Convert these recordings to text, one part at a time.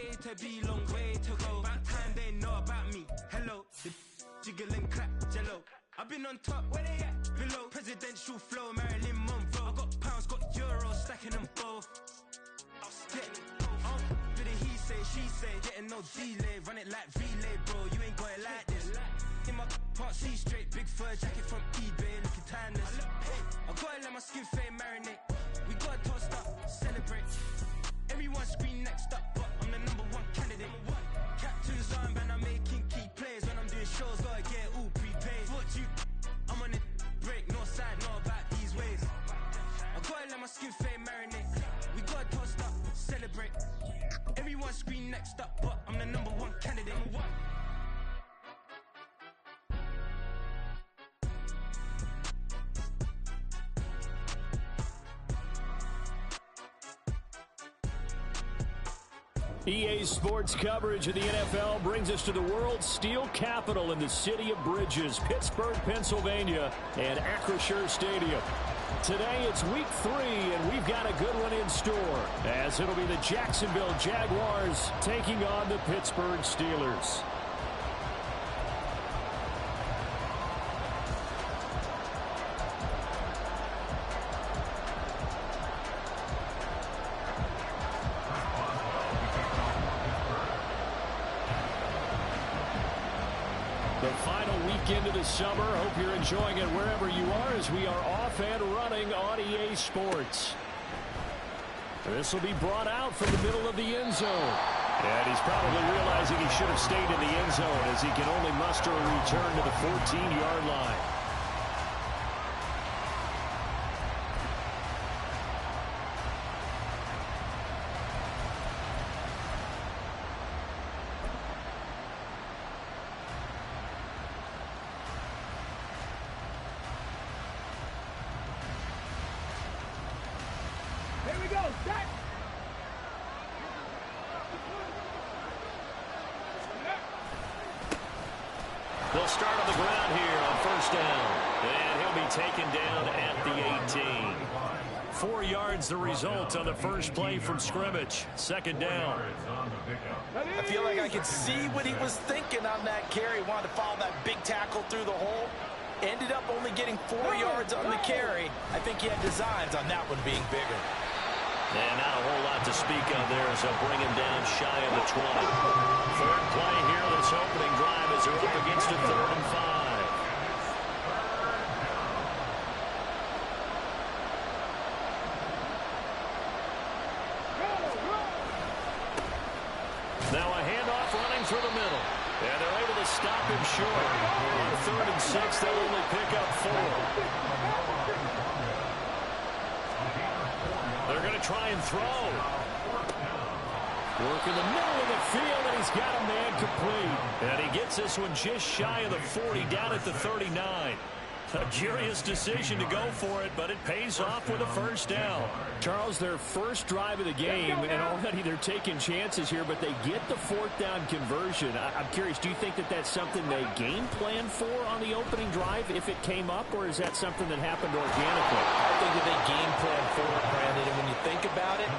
A to B, long way to go. About time they know about me. Hello, the jiggle and clap, jello. I've been on top, where they at? Below. Presidential flow, Marilyn Monroe. I got pounds, got euros, stacking them both. Do the he say, she say, getting no delay. Run it like relay, bro, you ain't got it like this. In my part C straight, big fur jacket from eBay, looking timeless. I gotta let my skin fade marinate. We gotta toast up, celebrate. Everyone scream next up, but I'm the #1 candidate. Captain's armband, I'm making key plays. When I'm doing shows, gotta get all prepaid. What you, I'm on it, break, no side, know about these ways. I gotta let my skin fade marinate. We gotta toast up, celebrate. Everyone scream next up, but I'm the #1 candidate. EA Sports coverage of the NFL brings us to the world's steel capital in the city of bridges, Pittsburgh, Pennsylvania, and Acrisure Stadium. Today it's week 3, and we've got a good one in store, as it'll be the Jacksonville Jaguars taking on the Pittsburgh Steelers. Into the summer. Hope you're enjoying it wherever you are, as we are off and running on EA Sports. This will be brought out from the middle of the end zone. And he's probably realizing he should have stayed in the end zone, as he can only muster a return to the 14-yard line. They'll start on the ground here on first down. And he'll be taken down at the 18. 4 yards the result on the first play from scrimmage. Second down. I feel like I could see what he was thinking on that carry. Wanted to follow that big tackle through the hole. Ended up only getting 4 yards on the carry. I think he had designs on that one being bigger. And not a whole lot to speak of there, as they'll bring him down shy of the 20. Third play here, this opening drive, as they're up against a 3rd and 5. Now a handoff running through the middle. And they're able to stop him short. On 3rd and 6, they'll only pick up 4. They're going to try and throw. Work in the middle of the field, and he's got a man complete. And he gets this one just shy of the 40, down at the 39. A curious decision to go for it, but it pays off with a first down. Charles, their first drive of the game, and already they're taking chances here, but they get the 4th down conversion. I'm curious, do you think that that's something they game plan for on the opening drive if it came up, or is that something that happened organically? I think that they game plan for it, Brandon, and when you think about it,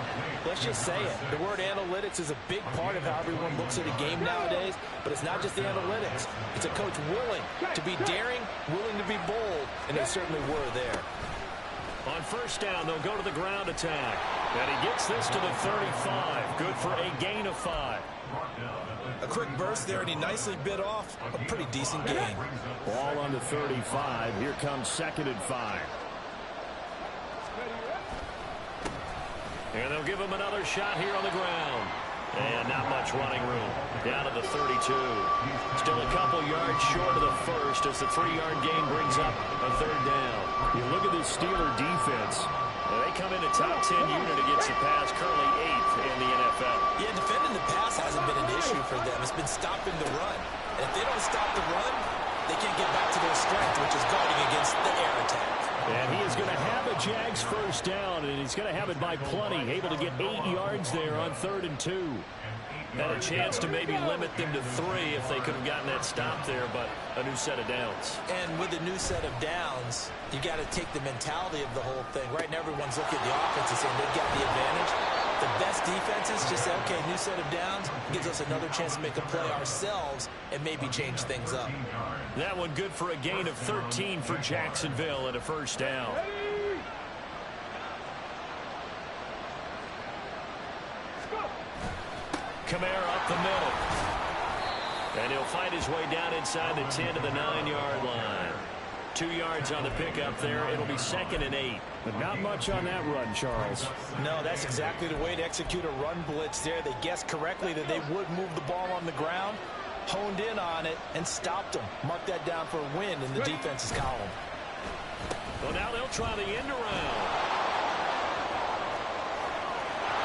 let's just say it. The word analytics is a big part of how everyone looks at a game nowadays, but it's not just the analytics. It's a coach willing to be daring, willing to be bold, and they certainly were there. On first down, they'll go to the ground attack. And he gets this to the 35. Good for a gain of 5. A quick burst there, and he nicely bit off a pretty decent gain. Ball on the 35. Here comes 2nd and 5. And they'll give him another shot here on the ground. And not much running room. Down to the 32. Still a couple yards short of the first, as the 3-yard gain brings up a 3rd down. You look at this Steeler defense. They come in a top 10 unit against the pass, currently 8th in the NFL. Yeah, defending the pass hasn't been an issue for them. It's been stopping the run. And if they don't stop the run, they can't get back to their strength, which is guarding against the air attack. And he is going to have a Jags first down, and he's going to have it by plenty. Able to get 8 yards there on 3rd and 2. Had a chance to maybe limit them to 3 if they could have gotten that stop there, but a new set of downs. And with a new set of downs, you got to take the mentality of the whole thing. Right now, everyone's looking at the offense and saying they've got the advantage. The best most defenses just say, okay, new set of downs, gives us another chance to make a play ourselves and maybe change things up. That one good for a gain of 13 for Jacksonville and a first down. Kamara up the middle. And he'll fight his way down inside the 10 to the 9-yard line. 2 yards on the pickup there. It'll be 2nd and 8. But not much on that run, Charles. No, that's exactly the way to execute a run blitz there. They guessed correctly that they would move the ball on the ground, honed in on it, and stopped them. Mark that down for a win in the defense's column. Well, now they'll try the end around.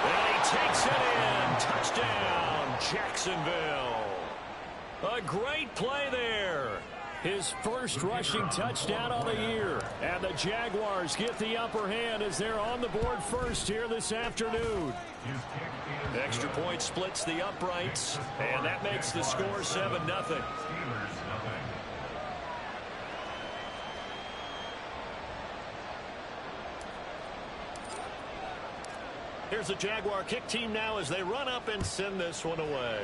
And he takes it in. Touchdown, Jacksonville. A great play there. His first rushing touchdown of the year. And the Jaguars get the upper hand as they're on the board first here this afternoon. Extra point splits the uprights, and that makes the score 7-0. Here's the Jaguar kick team now as they run up and send this one away.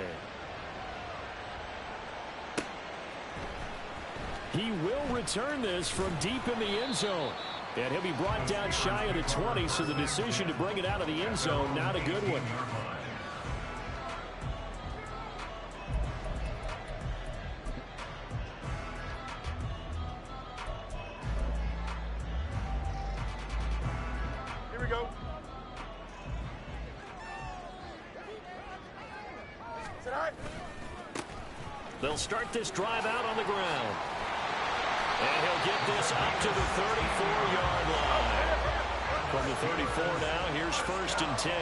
He will return this from deep in the end zone. And he'll be brought down shy of the 20, so the decision to bring it out of the end zone, not a good one. Here we go. Is it all right? They'll start this drive out on the ground. And he'll get this up to the 34-yard line. From the 34 now, here's 1st and 10.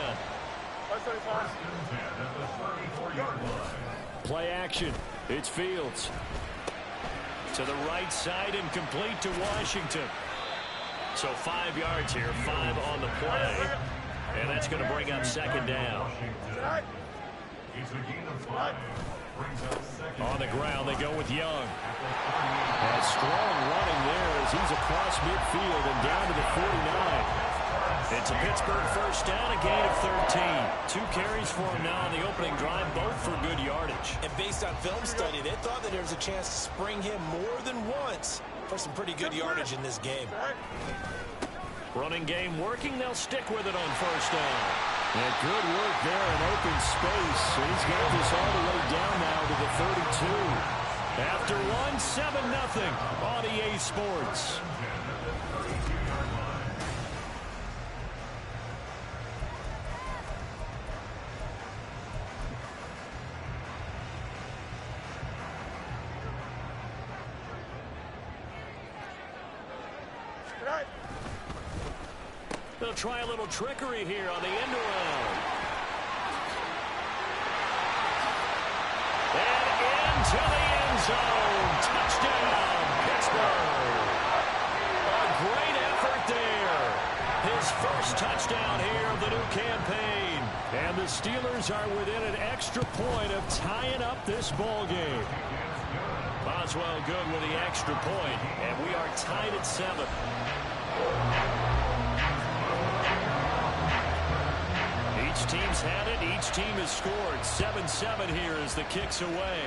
Play action. It's Fields. To the right side and complete to Washington. So 5 yards here, 5 on the play. And that's going to bring up 2nd down. On the ground, they go with Young. A strong running there as he's across midfield and down to the 49. It's a Pittsburgh first down, a gain of 13. 2 carries for him now on the opening drive, both for good yardage. And based on film study, they thought that there was a chance to spring him more than once for some pretty good yardage in this game. Running game working, they'll stick with it on first down. And good work there in open space. He's got this all the way down now to the 32. After one, 7-0 on EA Sports. They'll try a little trickery here on the end around. And into the end zone. Touchdown, Pittsburgh. A great effort there. His first touchdown here of the new campaign. And the Steelers are within an extra point of tying up this ball game. Boswell good with the extra point, and we are tied at 7. Each team's had it. Each team has scored. 7-7 here as the kick's away.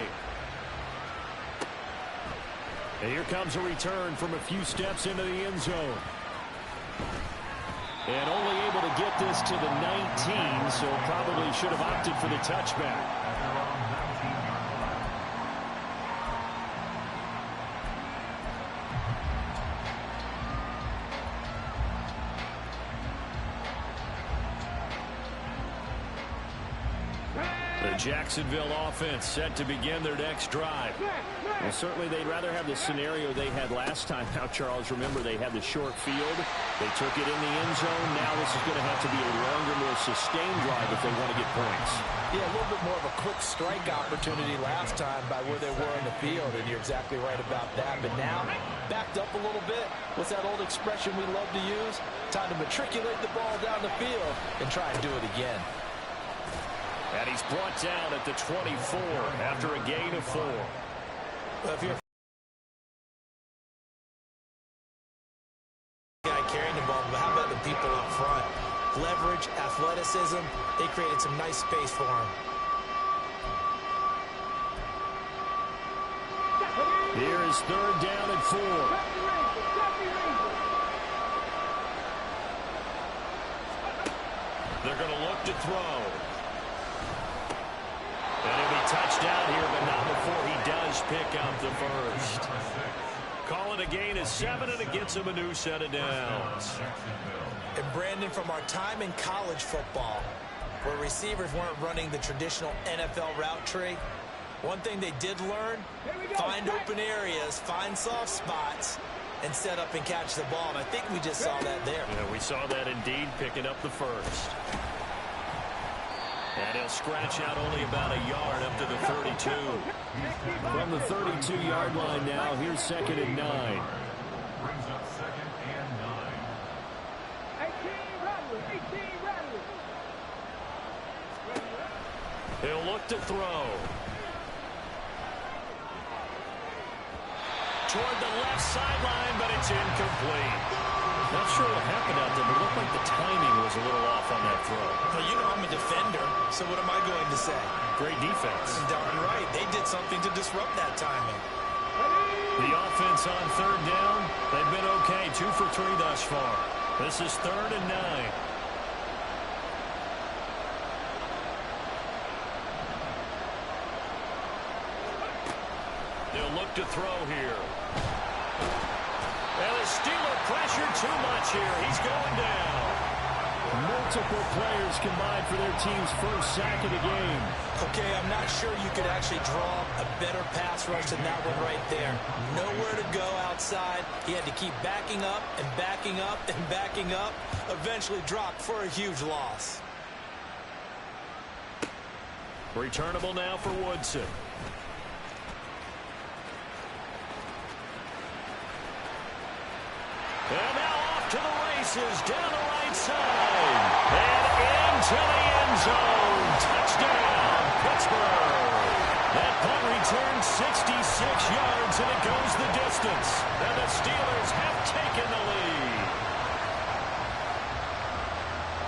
And here comes a return from a few steps into the end zone. And only able to get this to the 19, so probably should have opted for the touchback. Jacksonville offense set to begin their next drive. Well, certainly they'd rather have the scenario they had last time. Now, Charles, remember they had the short field. They took it in the end zone. Now this is going to have to be a longer, more sustained drive if they want to get points. Yeah, a little bit more of a quick strike opportunity last time by where they were in the field, and you're exactly right about that. But now, backed up a little bit. What's that old expression we love to use? Time to matriculate the ball down the field and try and do it again. And he's brought down at the 24 after a gain of 4. Well, if you're guy carrying the ball, but how about the people up front? Leverage, athleticism. They created some nice space for him. Here is 3rd down and 4. They're going to look to throw. And he'll be touched down here, but not before he does pick up the first. Call it a gain of 7, and it gets him a new set of downs. And Brandon, from our time in college football, where receivers weren't running the traditional NFL route tree, one thing they did learn, find open areas, find soft spots, and set up and catch the ball. And I think we just saw that there. Yeah, we saw that indeed, picking up the first. And he'll scratch out only about a yard up to the 32. From the 32-yard line now, here's 2nd and 9. He'll look to throw. Toward the left sideline, but it's incomplete. Not sure what happened out there, but it looked like the timing was a little off on that throw. Well, you know I'm a defender, so what am I going to say? Great defense. Darn right. They did something to disrupt that timing. The offense on 3rd down, they've been okay, 2 for 3 thus far. This is 3rd and 9. They'll look to throw here. And the Steeler pressure too much here. He's going down. Multiple players combined for their team's first sack of the game. Okay, I'm not sure you could actually draw a better pass rush than that one right there. Nowhere to go outside. He had to keep backing up and backing up and backing up. Eventually dropped for a huge loss. Returnable now for Woodson. And now off to the races, down the right side. And into the end zone. Touchdown, Pittsburgh. That punt returned 66 yards, and it goes the distance. And the Steelers have taken the lead.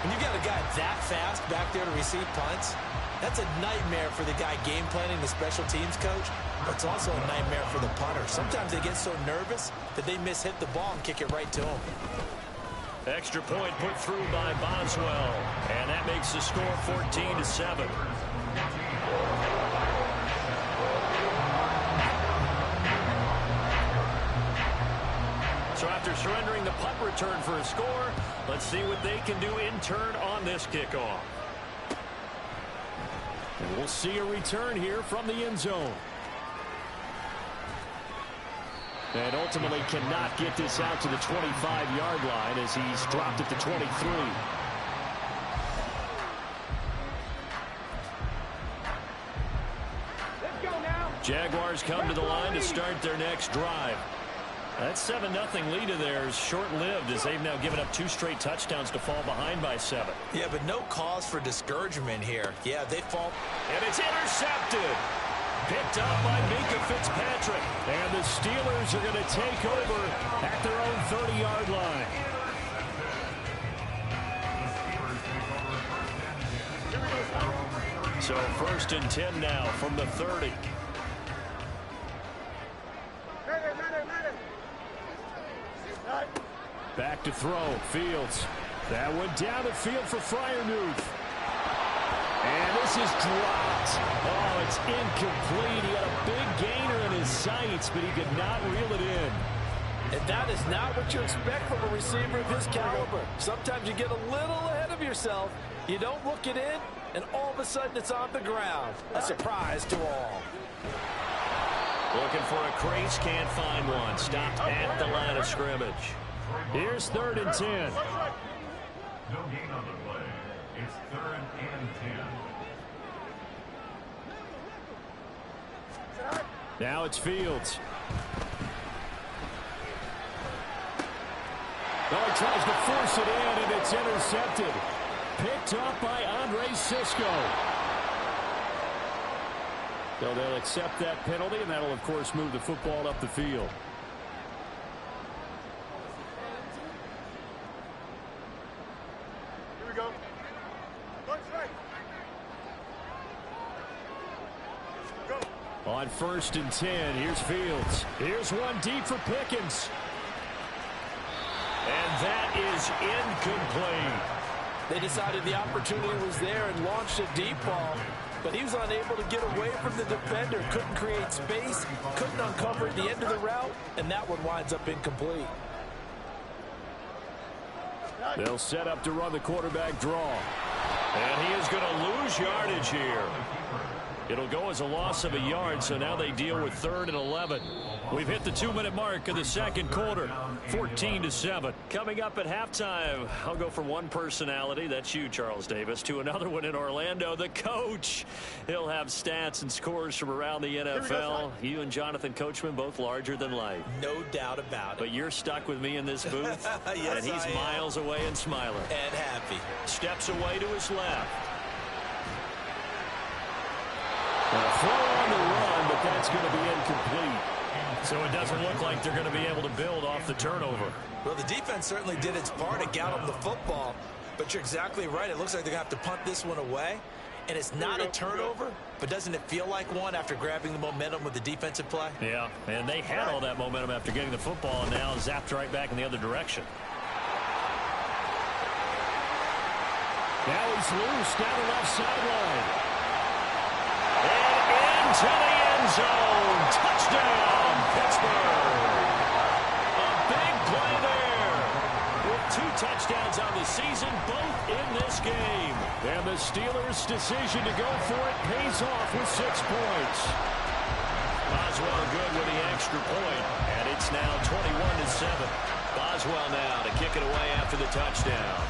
When you got a guy that fast back there to receive punts, that's a nightmare for the guy game planning, the special teams coach. But it's also a nightmare for the punter. Sometimes they get so nervous that they hit the ball and kick it right to him. Extra point put through by Boswell. And that makes the score 14-7. So after surrendering the punt return for a score, let's see what they can do in turn on this kickoff. And we'll see a return here from the end zone. And ultimately cannot get this out to the 25-yard line as he's dropped at the 23. Let's go now. Jaguars come to the line to start their next drive. That 7-0 lead of theirs short-lived as they've now given up 2 straight touchdowns to fall behind by 7. Yeah, but no cause for discouragement here. Yeah, they fall. And it's intercepted. Picked up by Minka Fitzpatrick. And the Steelers are going to take over at their own 30-yard line. So 1st and 10 now from the 30. Back to throw. Fields. That went down the field for Freiermuth. And this is dropped. Oh, it's incomplete. He had a big gainer in his sights, but he could not reel it in. And that is not what you expect from a receiver of his caliber. Sometimes you get a little ahead of yourself. You don't look it in, and all of a sudden it's on the ground. A surprise to all. Looking for a crease, can't find one. Stopped at the line of scrimmage. Here's 3rd and 10. No gain on the play. It's 3rd and 10. Now it's Fields. Oh, he tries to force it in, and it's intercepted. Picked up by Andre Sisco. So they'll accept that penalty, and that'll, of course, move the football up the field. Here we go. On 1st and 10, here's Fields. Here's one deep for Pickens. And that is incomplete. They decided the opportunity was there and launched a deep ball, but he was unable to get away from the defender, couldn't create space, couldn't uncover at the end of the route, and that one winds up incomplete. They'll set up to run the quarterback draw. And he is going to lose yardage here. It'll go as a loss of a yard, so now they deal with 3rd and 11. We've hit the 2-minute mark of the second quarter, 14-7. Coming up at halftime, I'll go from one personality, that's you, Charles Davis, to another one in Orlando, the coach. He'll have stats and scores from around the NFL. You and Jonathan Coachman, both larger than life. No doubt about it. But you're stuck with me in this booth, yes, and he's miles away and smiling. And happy. Steps away to his left. A throw on the run, but that's going to be incomplete. So it doesn't look like they're going to be able to build off the turnover. Well, the defense certainly did its part to get them the football, but you're exactly right. It looks like they're going to have to punt this one away, and it's not a turnover, but doesn't it feel like one after grabbing the momentum with the defensive play? Yeah, and they had all that momentum after getting the football, and now zapped right back in the other direction. Now he's loose down the left sideline. And into the end zone. Touchdown, Pittsburgh. A big play there. With 2 touchdowns on the season, both in this game. And the Steelers' decision to go for it pays off with 6 points. Boswell good with the extra point, and it's now 21-7. Boswell now to kick it away after the touchdown.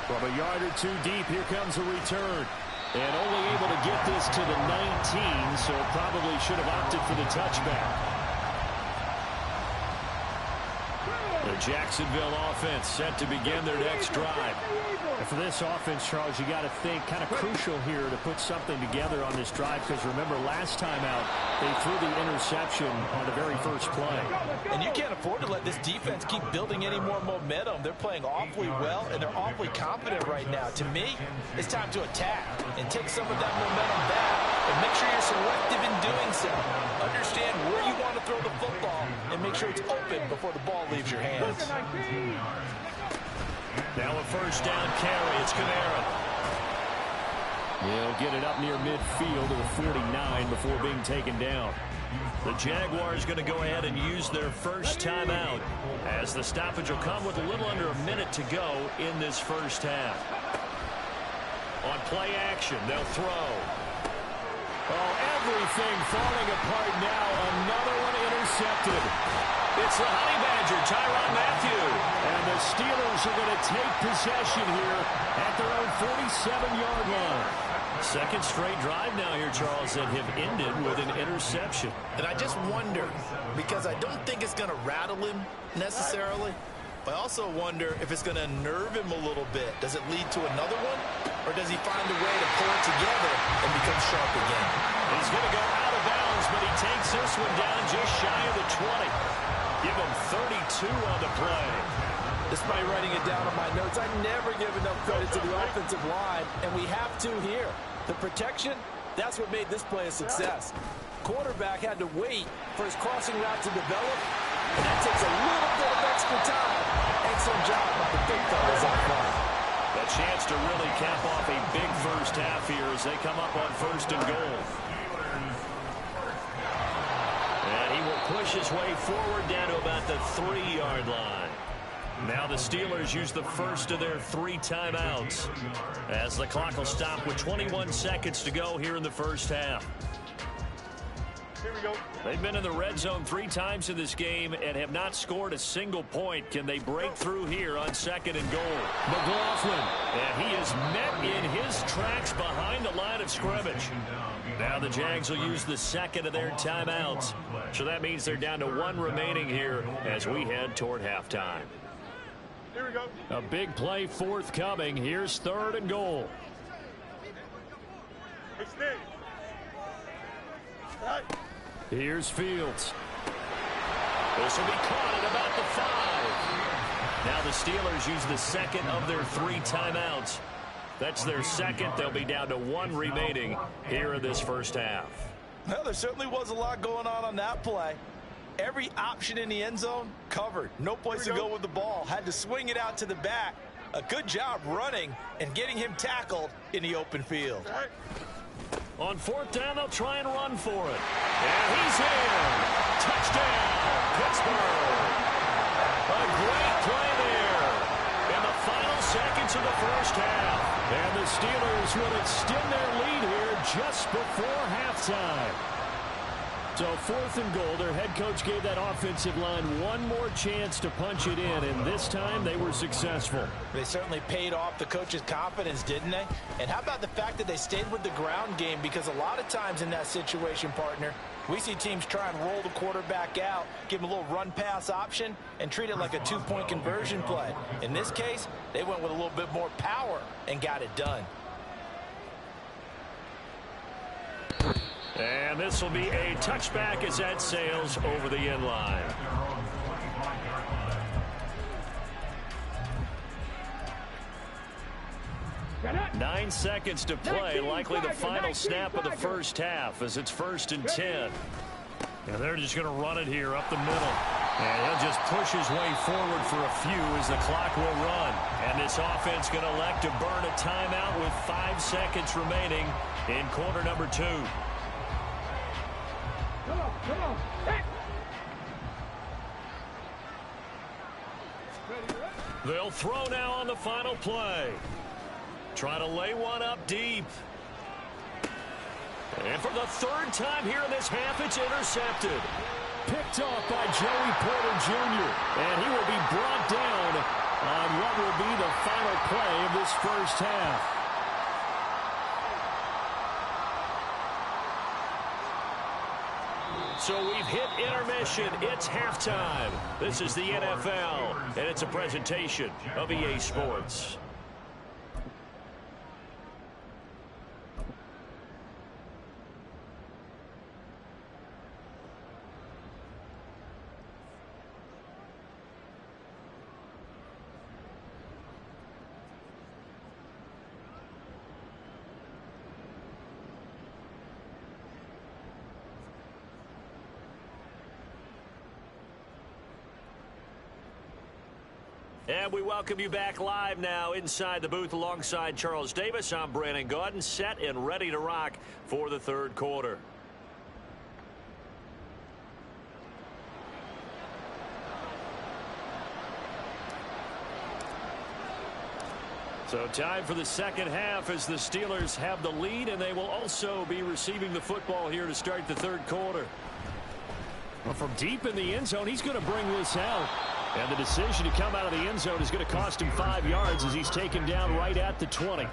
From a yard or 2 deep, here comes a return. And only able to get this to the 19, so probably should have opted for the touchback. The Jacksonville offense set to begin their next drive. And for this offense, Charles, you got to think kind of crucial here to put something together on this drive, because remember, last time out, they threw the interception on the very first play. And you can't afford to let this defense keep building any more momentum. They're playing awfully well, and they're awfully confident right now. To me, it's time to attack and take some of that momentum back, and make sure you're selective in doing so. Understand where you want to throw the football, and make sure it's open before the ball leaves your hands. Now a first down carry. It's Kamara. They'll get it up near midfield to the 49 before being taken down. The Jaguars going to go ahead and use their first timeout, as the stoppage will come with a little under a minute to go in this first half. On play action, they'll throw. Oh, everything falling apart now. Another one intercepted. It's the Honey Badger, Tyrann Mathieu. And the Steelers are going to take possession here at their own 47-yard line. Second straight drive now here, Charles, that have ended with an interception. And I just wonder, because I don't think it's going to rattle him necessarily, but I also wonder if it's going to unnerve him a little bit. Does it lead to another one, or does he find a way to pull it together and become sharp again? He's going to go out of bounds, but he takes this one down just shy of the 20. Give him 32 on the play. Despite writing it down on my notes, I never give enough credit to the offensive line, and we have to here. The protection, that's what made this play a success. Quarterback had to wait for his crossing route to develop, and that takes a little bit of extra time. Excellent job by the big fellas up front. A chance to really cap off a big first half here as they come up on 1st and goal. And he will push his way forward down to about the 3-yard line. Now the Steelers use the first of their 3 timeouts, as the clock will stop with 21 seconds to go here in the first half. Here we go. They've been in the red zone 3 times in this game and have not scored a single point. Can they break through here on 2nd and goal? McLaughlin. And he is met in his tracks behind the line of scrimmage. Now the Jags will use the second of their timeouts. So that means they're down to 1 remaining here as we head toward halftime. Here we go. A big play forthcoming. Here's 3rd and goal. Hey, Steve. Right. Here's Fields. This will be caught at about the 5. Now the Steelers use the second of their 3 timeouts. That's their second. They'll be down to 1 remaining here in this first half. Well, there certainly was a lot going on that play. Every option in the end zone covered. No place to go with the ball. Had to swing it out to the back. A good job running and getting him tackled in the open field. On 4th down, they'll try and run for it. And he's in. Touchdown, Pittsburgh. A great play there in the final seconds of the first half. And the Steelers will extend their lead here just before halftime. So 4th and goal, their head coach gave that offensive line one more chance to punch it in, and this time they were successful. They certainly paid off the coach's confidence, didn't they? And how about the fact that they stayed with the ground game? Because a lot of times in that situation, partner, we see teams try and roll the quarterback out, give him a little run-pass option, and treat it like a 2-point conversion play. In this case, they went with a little bit more power and got it done. And this will be a touchback as that sails over the end line. Nine seconds to play, likely the final snap of the first half as it's 1st and 10. And they're just going to run it here up the middle. And he'll just push his way forward for a few as the clock will run. And this offense going to elect to burn a timeout with 5 seconds remaining in quarter number 2. Come on. Hey. They'll throw now on the final play. Try to lay one up deep. And for the 3rd time here in this half, it's intercepted. Picked off by Joey Porter Jr. And he will be brought down on what will be the final play of this first half. So we've hit intermission. It's halftime. This is the NFL, and it's a presentation of EA Sports. And we welcome you back live now inside the booth alongside Charles Davis. I'm Brandon Gaudin, set and ready to rock for the 3rd quarter. So time for the second half as the Steelers have the lead, and they will also be receiving the football here to start the 3rd quarter. Well, from deep in the end zone, he's going to bring this out. And the decision to come out of the end zone is going to cost him 5 yards as he's taken down right at the 20.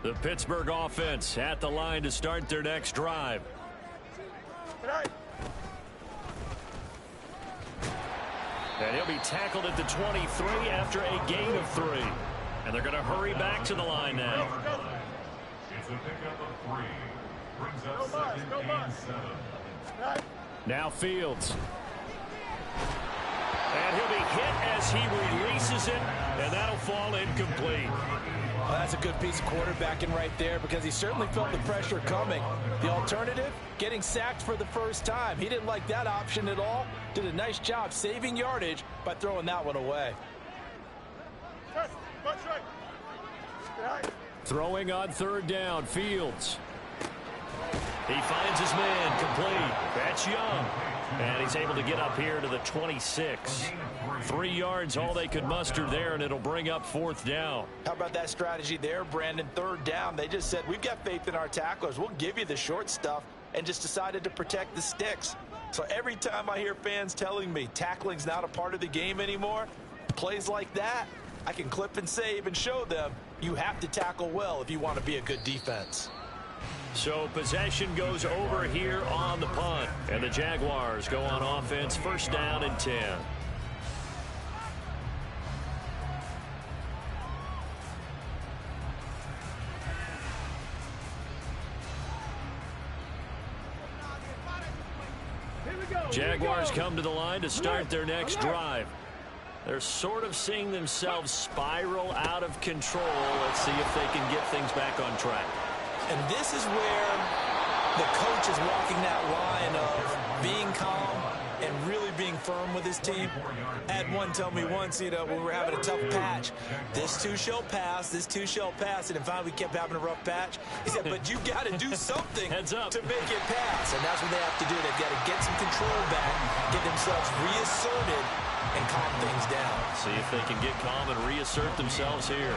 The Pittsburgh offense at the line to start their next drive. And he'll be tackled at the 23 after a gain of 3. And they're going to hurry back to the line now. It's a pickup of 3. Brings up 2nd and 7. Now Fields. And he'll be hit as he releases it, and that'll fall incomplete. Well, that's a good piece of quarterbacking right there because he certainly felt the pressure coming. The alternative, getting sacked for the first time. He didn't like that option at all. Did a nice job saving yardage by throwing that one away. Throwing on 3rd down, Fields. He finds his man complete. That's Young. And he's able to get up here to the 26. 3 yards, all they could muster there, and it'll bring up 4th down. How about that strategy there, Brandon? 3rd down, they just said, we've got faith in our tacklers. We'll give you the short stuff, and just decided to protect the sticks. So every time I hear fans telling me tackling's not a part of the game anymore, plays like that, I can clip and save and show them you have to tackle well if you want to be a good defense. So possession goes over here on the punt. And the Jaguars go on offense, 1st down and 10. Jaguars come to the line to start their next drive. They're sort of seeing themselves spiral out of control. Let's see if they can get things back on track. And this is where the coach is walking that line of being calm and really being firm with his team. I had one tell me once, when we were having a tough patch, this too shall pass, this too shall pass, and finally we kept having a rough patch. He said, but you got to do something Heads up to make it pass, and that's what they have to do. They've got to get some control back, get themselves reasserted, and calm things down. See if they can get calm and reassert themselves here.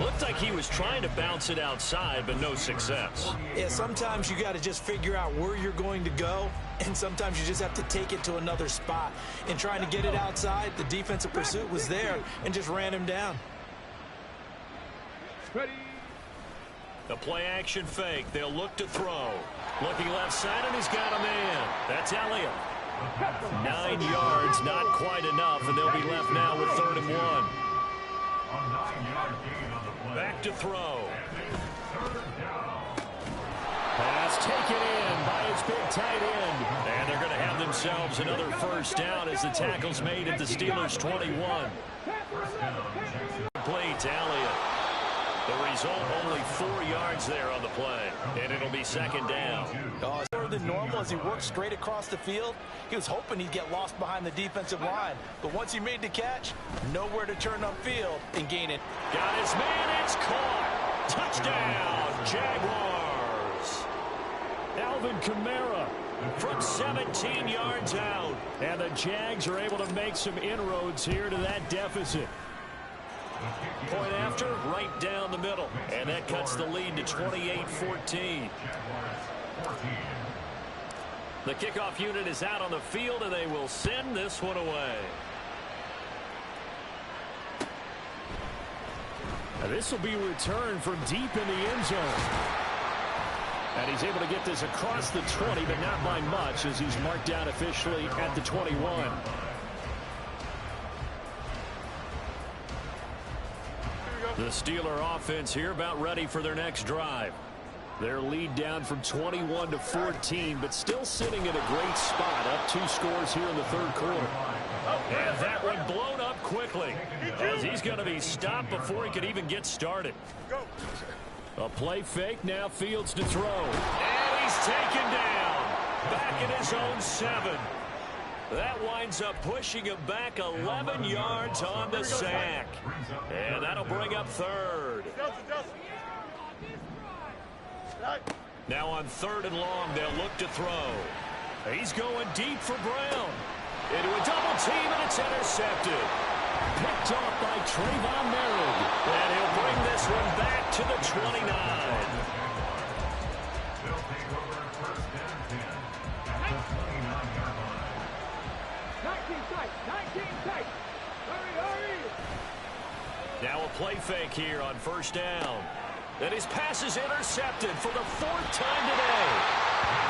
Looked like he was trying to bounce it outside, but no success. Yeah, sometimes you got to just figure out where you're going to go, and sometimes you just have to take it to another spot. In trying to get it outside, the defensive pursuit was there and just ran him down. Ready. The play action fake. They'll look to throw. Looking left side, and he's got a man. That's Elliott. 9 yards, not quite enough, and they'll be left now with 3rd and 1. Back to throw. Pass taken in by his big tight end. And they're going to have themselves another first down as the tackle's made at the Steelers' 21. Play to Elliott. The result, only 4 yards there on the play. And it'll be 2nd down. More than normal as he worked straight across the field. He was hoping he'd get lost behind the defensive line. But once he made the catch, nowhere to turn upfield and gain it. Got his man, it's caught. Touchdown, Jaguars. Alvin Kamara from 17 yards out. And the Jags are able to make some inroads here to that deficit. Point after, right down the middle. And that cuts the lead to 28-14. The kickoff unit is out on the field, and they will send this one away. Now this will be returned from deep in the end zone. And he's able to get this across the 20, but not by much, as he's marked down officially at the 21. The Steeler offense here about ready for their next drive. Their lead down from 21 to 14, but still sitting in a great spot, up 2 scores here in the 3rd quarter. And that one blown up quickly, as he's going to be stopped before he could even get started. A play fake, now Fields to throw. And he's taken down, back in his own 7. That winds up pushing him back 11 yards on the sack. And that'll bring up 3rd. Now on 3rd and long, they'll look to throw. He's going deep for Brown. Into a double team, and it's intercepted. Picked off by Trayvon Merritt. And he'll bring this one back to the 29. They'll take over 1st and 10 at the 29-yard line. 19 tight. Hurry. Now a play fake here on 1st down. And his pass is intercepted for the 4th time today.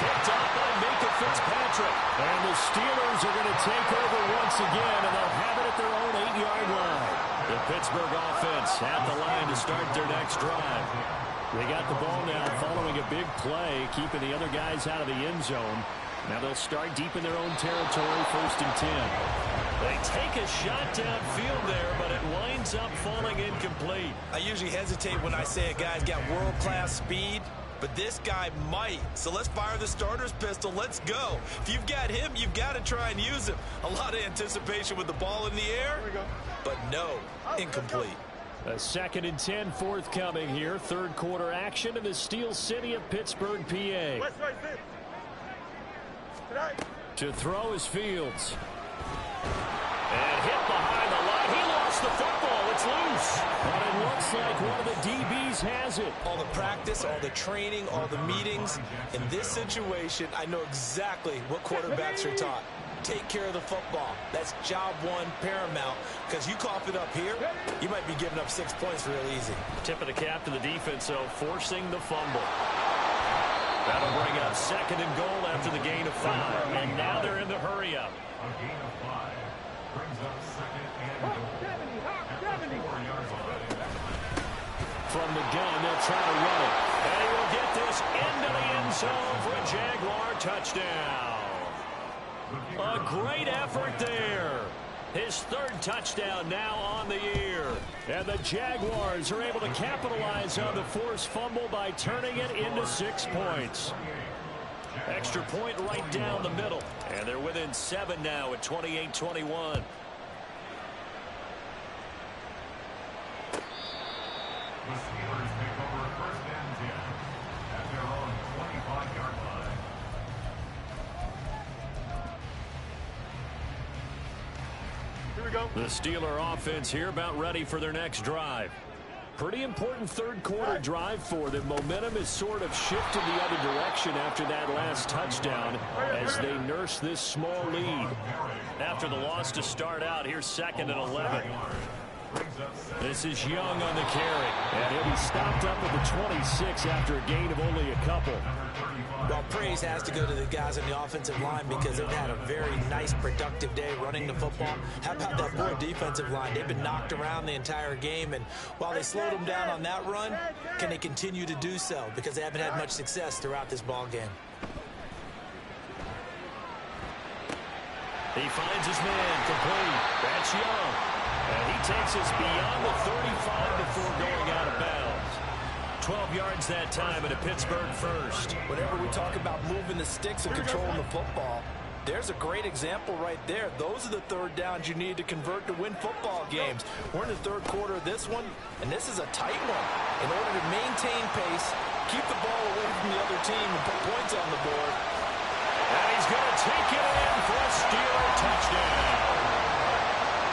Picked off by Minka Fitzpatrick. And the Steelers are going to take over once again, and they'll have it at their own 8-yard line. The Pittsburgh offense at the line to start their next drive. They got the ball now following a big play, keeping the other guys out of the end zone. Now they'll start deep in their own territory, 1st and 10. They take a shot downfield there, but it winds up falling incomplete. I usually hesitate when I say a guy's got world-class speed, but this guy might. So let's fire the starter's pistol. Let's go. If you've got him, you've got to try and use him. A lot of anticipation with the ball in the air, but no, incomplete. A 2nd and 10 forthcoming here. 3rd quarter action in the Steel City of Pittsburgh, PA. To throw is Fields. And hit behind the line. He lost the football. It's loose. But it looks like one of the DBs has it. All the practice, all the training, all the meetings. In this situation, I know exactly what quarterbacks are taught. Take care of the football. That's job 1 paramount, because you cough it up here, you might be giving up 6 points real easy. Tip of the cap to the defense, though, forcing the fumble. That'll bring up 2nd and goal after the gain of 5. And now they're in the hurry-up. A gain of 5 brings up 2nd and goal. 70. 4-yard line. From the gun, they'll try to run it. And he will get this into the end zone for a Jaguar touchdown. A great effort there. His third touchdown now on the year. And the Jaguars are able to capitalize on the forced fumble by turning it into 6 points. Extra point right down the middle. And they're within 7 now at 28-21. The Steelers take over first and 10 at their own 25-yard line. Here we go. The Steeler offense here about ready for their next drive. Pretty important third quarter drive for them. Momentum is sort of shifted the other direction after that last touchdown as they nurse this small lead. After the loss to start out, here's 2nd and 11. This is Young on the carry. And he'll be stopped up at the 26 after a gain of only a couple. Well, praise has to go to the guys on the offensive line because they've had a very nice, productive day running the football. How about that poor defensive line? They've been knocked around the entire game, and while they slowed them down on that run, can they continue to do so? Because they haven't had much success throughout this ball game. He finds his man complete. That's Young. And he takes us beyond the 35 before going out of bounds. 12 yards that time and a Pittsburgh first. Whenever we talk about moving the sticks and controlling the football, there's a great example right there. Those are the third downs you need to convert to win football games. We're in the third quarter of this one, and this is a tight one. In order to maintain pace, keep the ball away from the other team and put points on the board. And he's going to take it in for a Steeler touchdown.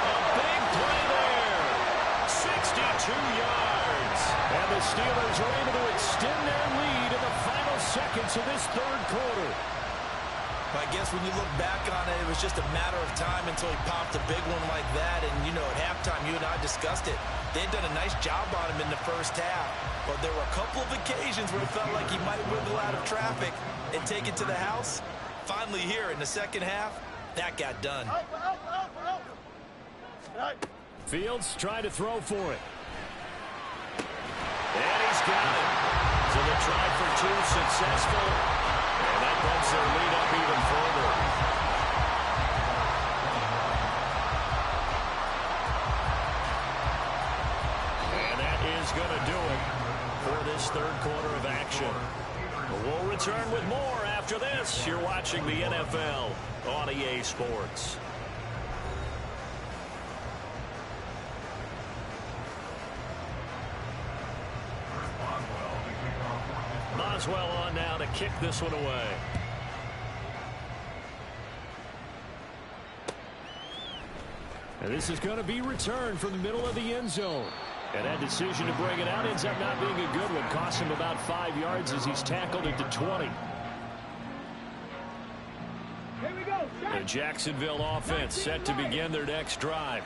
A big play there. 62 yards. And the Steelers are able to extend their lead in the final seconds of this third quarter. I guess when you look back on it, it was just a matter of time until he popped a big one like that. And, you know, at halftime, you and I discussed it. They'd done a nice job on him in the first half. But there were a couple of occasions where it felt like he might wiggle out of traffic and take it to the house. Finally here in the second half, that got done. Fields trying to throw for it. And he's got it. So the try for 2 successful. And that bumps their lead up even further. And that is going to do it for this third quarter of action. We'll return with more after this. You're watching the NFL on EA Sports. Boswell on now to kick this one away. And this is going to be returned from the middle of the end zone. And that decision to bring it out ends up not being a good one. Costs him about 5 yards as he's tackled at the 20. Here we go. The Jacksonville offense set to begin their next drive.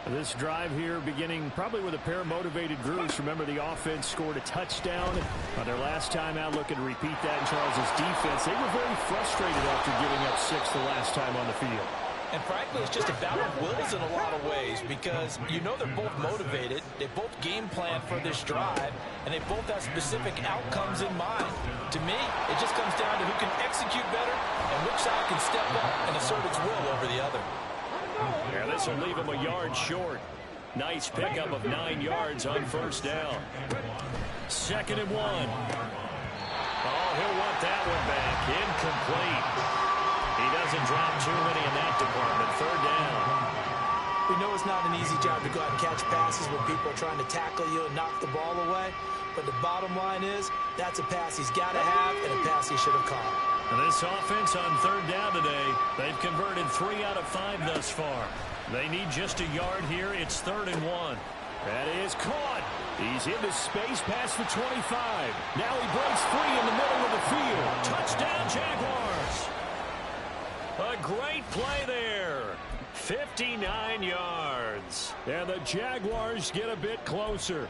This drive here beginning probably with a pair of motivated groups. Remember, the offense scored a touchdown on their last time out. Looking to repeat that in Charles's defense. They were very frustrated after giving up 6 the last time on the field. And frankly, it's just a battle of wills in a lot of ways because you know they're both motivated. They both game plan for this drive, and they both have specific outcomes in mind. To me, it just comes down to who can execute better and which side can step up and assert its will over the other. Yeah, this will leave him a yard short. Nice pickup of 9 yards on first down. 2nd and 1. Oh, he'll want that one back. Incomplete. He doesn't drop too many in that department. 3rd down. We know it's not an easy job to go out and catch passes when people are trying to tackle you and knock the ball away. But the bottom line is, that's a pass he's got to have and a pass he should have caught. And this offense on 3rd down today, they've converted 3 out of 5 thus far. They need just a yard here. It's 3rd and 1. That is caught. He's into space past the 25. Now he breaks free in the middle of the field. Touchdown, Jaguars. A great play there. 59 yards. And the Jaguars get a bit closer.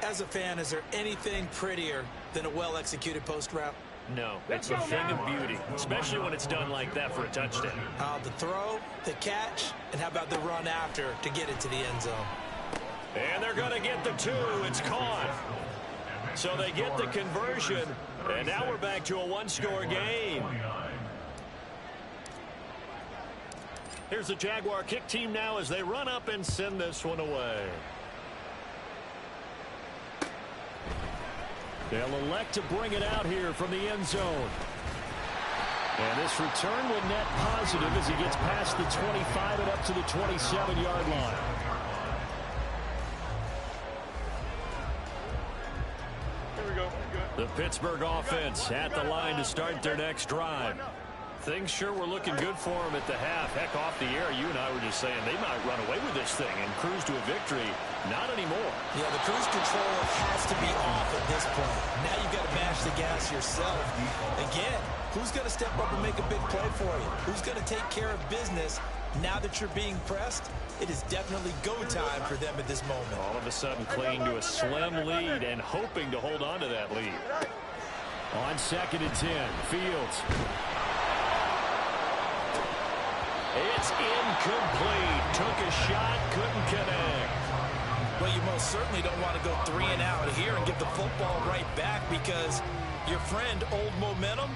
As a fan, is there anything prettier than a well-executed post route? No, it's a thing of beauty, especially when it's done like that for a touchdown. The throw, the catch, and how about the run after to get it to the end zone? And they're going to get the 2. It's caught. So they get the conversion, and now we're back to a 1-score game. Here's the Jaguar kick team now as they run up and send this one away. They'll elect to bring it out here from the end zone. And this return will net positive as he gets past the 25 and up to the 27-yard line. The Pittsburgh offense at the line to start their next drive. Things sure were looking good for them at the half. Heck, off the air, you and I were just saying they might run away with this thing and cruise to a victory. Not anymore. Yeah, the cruise control has to be off at this point. Now you've got to mash the gas yourself. Again, who's going to step up and make a big play for you? Who's going to take care of business now that you're being pressed? It is definitely go time for them at this moment. All of a sudden clinging to a slim lead and hoping to hold on to that lead. On 2nd and 10, Fields. It's incomplete. Took a shot, couldn't connect. Well, you most certainly don't want to go 3 and out here and get the football right back because your friend, Old Momentum,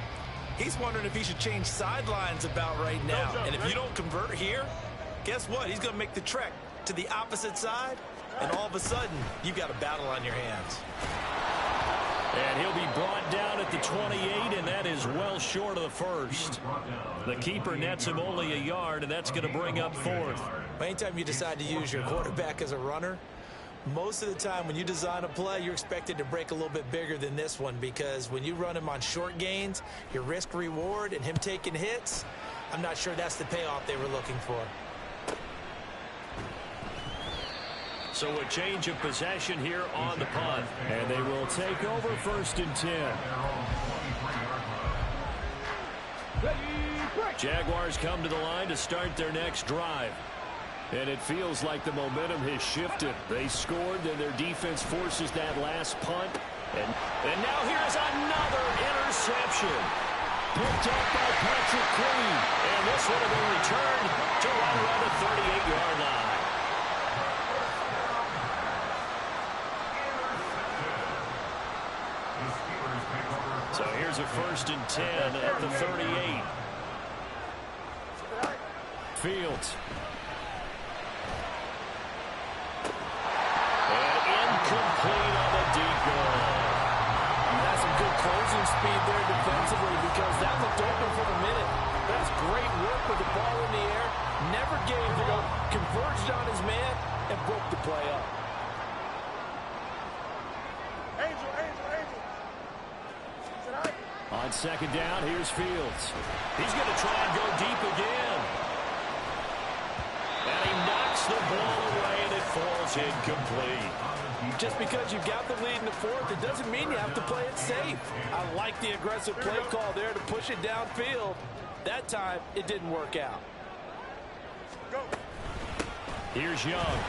he's wondering if he should change sidelines about right now. And if you don't convert here, guess what? He's going to make the trek to the opposite side, and all of a sudden, you've got a battle on your hands. And he'll be brought down at the 28, and that is well short of the first. The keeper nets him only a yard, and that's going to bring up 4th. Anytime you decide to use your quarterback as a runner, most of the time when you design a play, you're expected to break a little bit bigger than this one because when you run him on short gains, your risk-reward and him taking hits, I'm not sure that's the payoff they were looking for. So a change of possession here on the punt. And they will take over 1st and 10. Jaguars come to the line to start their next drive. And it feels like the momentum has shifted. They scored, then their defense forces that last punt. And now here's another interception. Picked up by Patrick Queen. And this one will be returned to right around the 38-yard line. So here's a 1st and 10 at the 38. Fields. And incomplete on the deep ball. That's some good closing speed there defensively because that looked open for a minute. That's great work with the ball in the air. Never gave it up, converged on his man, and broke the play up. On 2nd down, here's Fields. He's going to try and go deep again. And he knocks the ball away, and it falls incomplete. Just because you've got the lead in the 4th, it doesn't mean you have to play it safe. I like the aggressive play call there to push it downfield. That time, it didn't work out. Here's Young.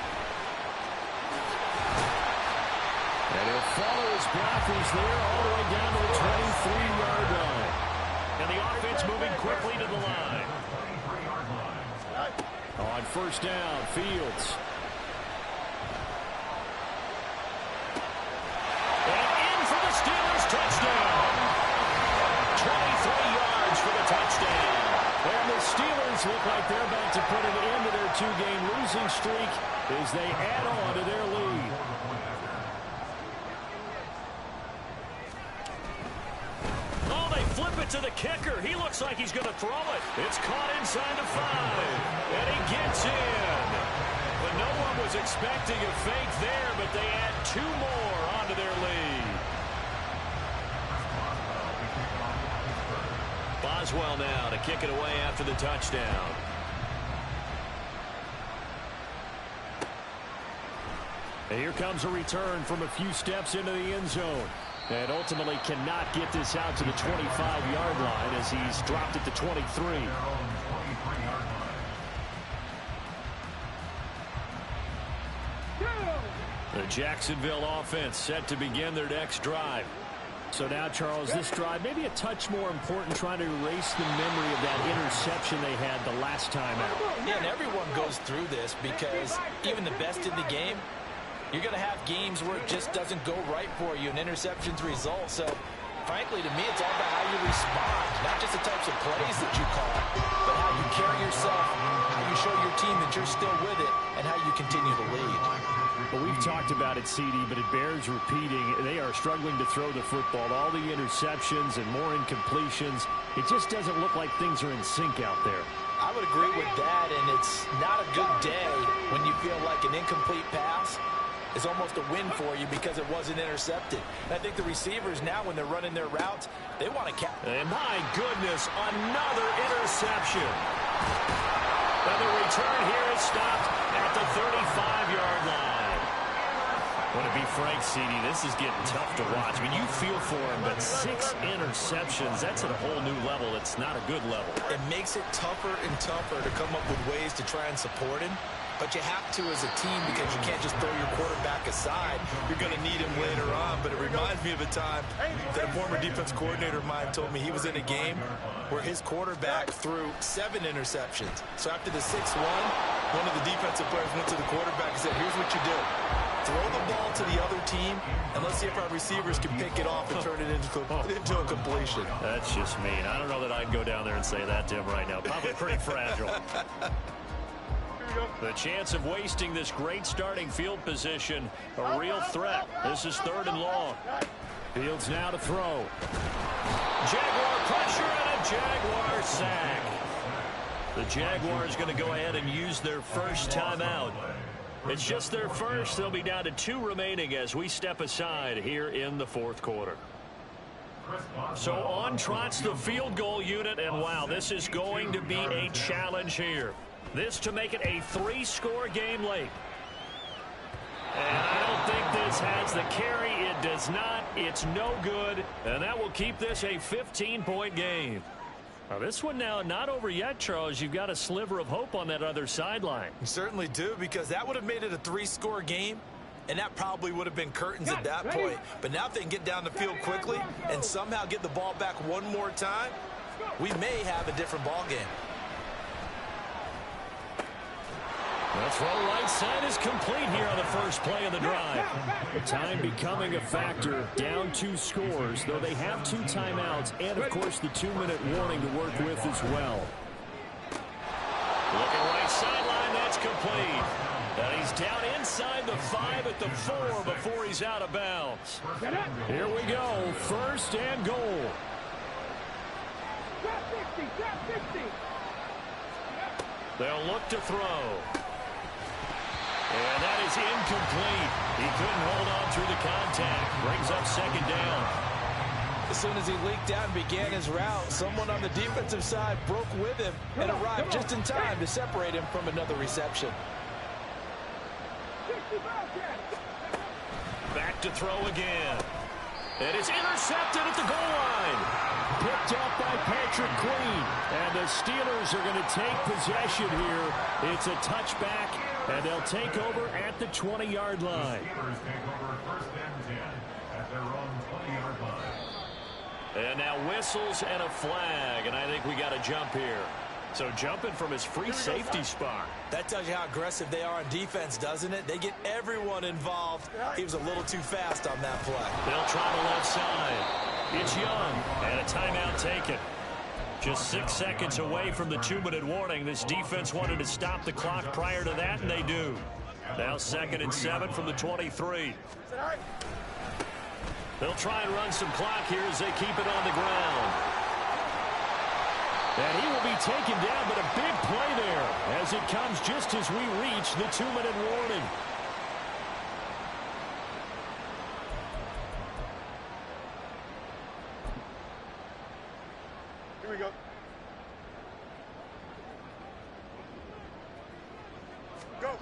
And he'll follow his blockers there all the way down to the 23-yard line. And the offense moving quickly to the line. On 1st down, Fields. And in for the Steelers touchdown. 23 yards for the touchdown. And the Steelers look like they're about to put an end to their 2-game losing streak as they add on to their lead. Oh, they flip it to the kicker. He looks like he's going to throw it. It's caught inside the 5. And he gets in. But no one was expecting a fake there, but they add 2 more onto their lead. Boswell now to kick it away after the touchdown. And here comes a return from a few steps into the end zone. And ultimately cannot get this out to the 25-yard line as he's dropped at the 23. The Jacksonville offense set to begin their next drive. So now, Charles, this drive maybe a touch more important, trying to erase the memory of that interception they had the last time out. Yeah, and everyone goes through this because even the best in the game, you're going to have games where it just doesn't go right for you and interceptions result. So, frankly, to me, it's all about how you respond, not just the types of plays that you call, but how you carry yourself, how you show your team that you're still with it and how you continue to lead. Well, we've talked about it, CD, but it bears repeating. They are struggling to throw the football. All the interceptions and more incompletions. It just doesn't look like things are in sync out there. I would agree with that, and it's not a good day when you feel like an incomplete pass is almost a win for you because it wasn't intercepted. And I think the receivers now, when they're running their routes, they want to catch. And my goodness, another interception. And the return here is stopped at the 35-yard line. I want to be frank, CD, this is getting tough to watch. I mean, you feel for him, but 6 interceptions, that's at a whole new level. It's not a good level. It makes it tougher and tougher to come up with ways to try and support him. But you have to as a team because you can't just throw your quarterback aside. You're going to need him later on. But it reminds me of a time that a former defense coordinator of mine told me he was in a game where his quarterback threw 7 interceptions. So after the 6-1, one of the defensive players went to the quarterback and said, here's what you do. Throw the ball to the other team, and let's see if our receivers can pick it off and turn it into a completion. That's just mean. I don't know that I'd go down there and say that to him right now. Probably pretty fragile. The chance of wasting this great starting field position, a real threat. This is 3rd and long. Fields now to throw. Jaguar pressure and a Jaguar sack. The Jaguars going to go ahead and use their first timeout. It's just their first. They'll be down to 2 remaining as we step aside here in the 4th quarter. So on trots the field goal unit, and wow, this is going to be a challenge here. This to make it a 3-score game late. And I don't think this has the carry. It does not. It's no good. And that will keep this a 15-point game. Now, this one now not over yet, Charles. You've got a sliver of hope on that other sideline. You certainly do, because that would have made it a 3-score game, and that probably would have been curtains at that point. But now if they can get down the field quickly and somehow get the ball back one more time, we may have a different ball game. The throw right side is complete here on the first play of the drive. Time becoming a factor. Down 2 scores, though they have 2 timeouts and, of course, the 2-minute warning to work with as well. Looking right sideline, that's complete. And he's down inside the 5 at the 4 before he's out of bounds. Here we go. 1st and goal. They'll look to throw. And that is incomplete. He couldn't hold on through the contact. Brings up 2nd down. As soon as he leaked out and began his route, someone on the defensive side broke with him and arrived just in time to separate him from another reception. Back to throw again. And it's intercepted at the goal line. Picked up by Patrick Queen. And the Steelers are going to take possession here. It's a touchback, and they'll take over at the 20-yard line. Steelers take over 1st and 10 at their own 20-yard line. And now whistles and a flag, and I think we got a jump here. So jumping from his free safety spot. That tells you how aggressive they are on defense, doesn't it? They get everyone involved. He was a little too fast on that play. They'll try the left side. It's Young, and a timeout taken. Just 6 seconds away from the 2-minute warning. This defense wanted to stop the clock prior to that, and they do. Now 2nd and 7 from the 23. They'll try and run some clock here as they keep it on the ground. And he will be taken down, but a big play there as it comes just as we reach the 2-minute warning. Here we go. Go.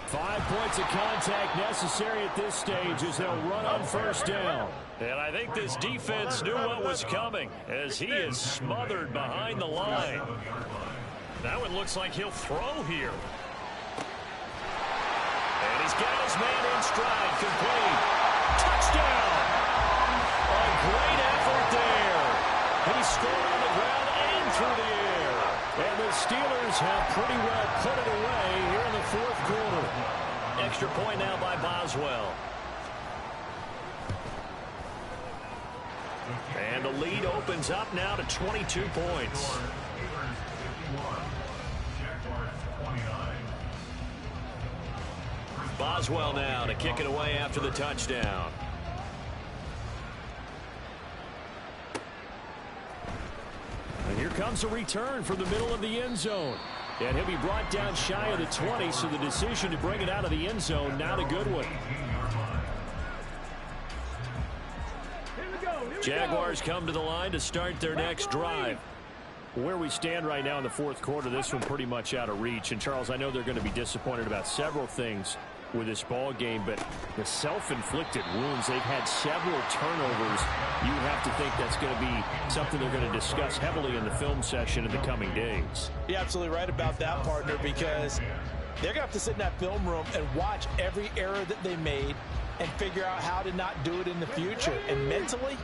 5 points of contact necessary at this stage as they'll run on 1st down. And I think this defense knew what was coming as he is smothered behind the line. That one looks like he'll throw here. And he's got his man in stride, complete. Touchdown! A great effort there. He scored on the ground and through the air. And the Steelers have pretty well put it away here in the 4th quarter. Extra point now by Boswell. And the lead opens up now to 22 points. Boswell now to kick it away after the touchdown. And here comes a return from the middle of the end zone. And he'll be brought down shy of the 20, so the decision to bring it out of the end zone, not a good one. Jaguars come to the line to start their next drive. Where we stand right now in the fourth quarter, this one pretty much out of reach. And, Charles, I know they're going to be disappointed about several things with this ball game, but the self-inflicted wounds, they've had several turnovers. You have to think that's going to be something they're going to discuss heavily in the film session in the coming days. You're absolutely right about that, partner, because they're going to have to sit in that film room and watch every error that they made and figure out how to not do it in the future. And mentally,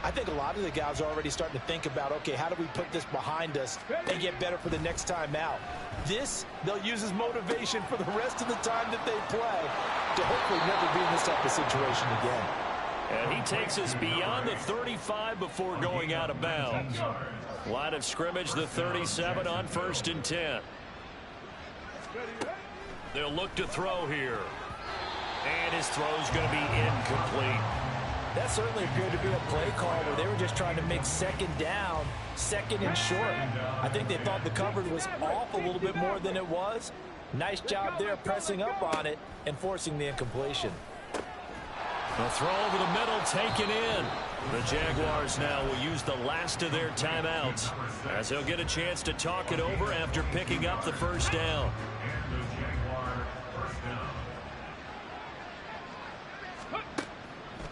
I think a lot of the guys are already starting to think about, okay, how do we put this behind us and get better for the next time out? This, they'll use as motivation for the rest of the time that they play to hopefully never be in this type of situation again. And he takes us beyond the 35 before going out of bounds. Line of scrimmage, the 37 on 1st and 10. They'll look to throw here. And his throw's going to be incomplete. That certainly appeared to be a play call where they were just trying to make second down, second and short. I think they thought the coverage was off a little bit more than it was. Nice job there pressing up on it and forcing the incompletion. A throw over the middle taken in. The Jaguars now will use the last of their timeouts as they'll get a chance to talk it over after picking up the first down.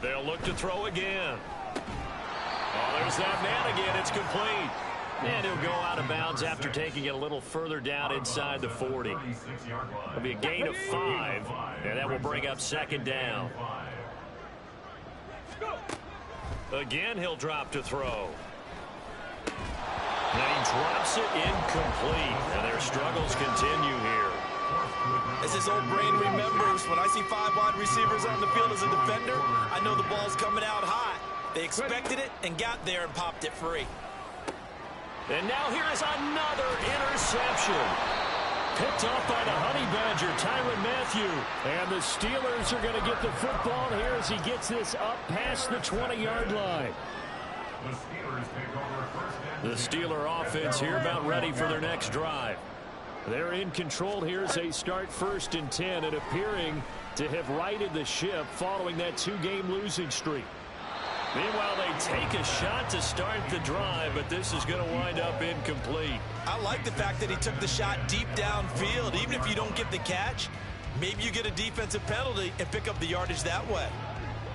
They'll look to throw again. Oh, there's that man again. It's complete. And he'll go out of bounds after taking it a little further down inside the 40. It'll be a gain of 5, and that will bring up second down. Again, he'll drop to throw. And he drops it incomplete. And their struggles continue here. As his old brain remembers, when I see 5 wide receivers on the field as a defender, I know the ball's coming out hot. They expected it and got there and popped it free. And now here is another interception. Picked off by the Honey Badger, Tyrann Mathieu. And the Steelers are going to get the football here as he gets this up past the 20-yard line. The Steeler offense here about ready for their next drive. They're in control here as they start 1st and 10 and appearing to have righted the ship following that 2-game losing streak. Meanwhile, they take a shot to start the drive, but this is going to wind up incomplete. I like the fact that he took the shot deep downfield. Even if you don't get the catch, maybe you get a defensive penalty and pick up the yardage that way.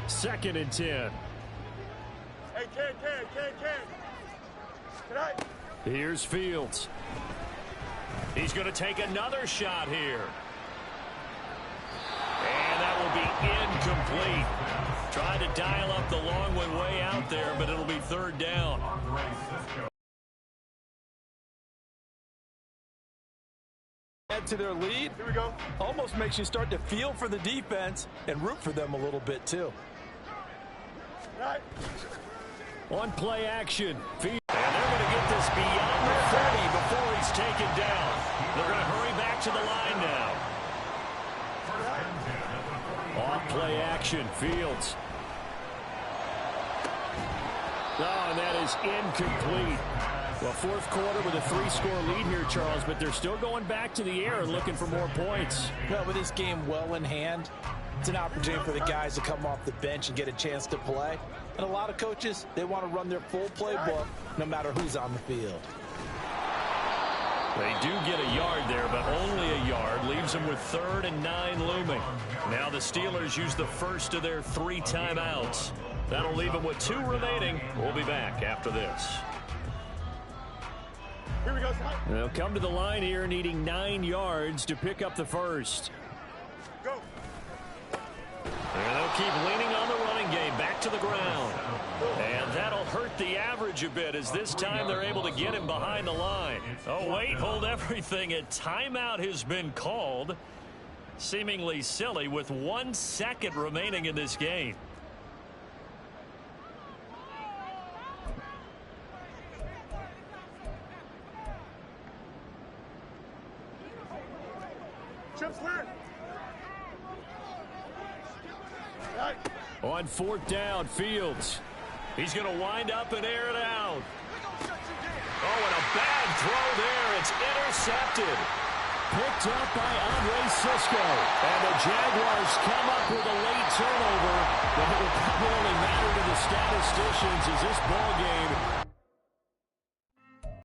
2nd and 10. Hey, Ken. Can I? Here's Fields. He's going to take another shot here. And that will be incomplete. Trying to dial up the long one way out there, but it'll be 3rd down. Add to their lead. Here we go. Almost makes you start to feel for the defense and root for them a little bit too. Right. On play action. And they're going to get this beyond the 30 before he's taken down. They're going to hurry back to the line now. On play action, Fields. Oh, and that is incomplete. Well, fourth quarter with a 3-score lead here, Charles, but they're still going back to the air and looking for more points. Well, with this game well in hand, it's an opportunity for the guys to come off the bench and get a chance to play. And a lot of coaches, they want to run their full playbook no matter who's on the field. They do get a yard there, but only a yard. Leaves them with 3rd and 9 looming. Now the Steelers use the first of their 3 timeouts. That'll leave them with 2 remaining. We'll be back after this. Here we go, Scott. They'll come to the line here needing 9 yards to pick up the first. Go. And they'll keep leaning on the running game back to the ground. And that'll hurt the average a bit as this time they're able to get him behind the line. Oh, wait, hold everything. A timeout has been called. Seemingly silly with 1 second remaining in this game. Chip square. On 4th down, Fields. He's going to wind up and air it out. Oh, and a bad throw there. It's intercepted. Picked up by Andre Cisco. And the Jaguars come up with a late turnover. But it will probably only matter to the statisticians as this ball game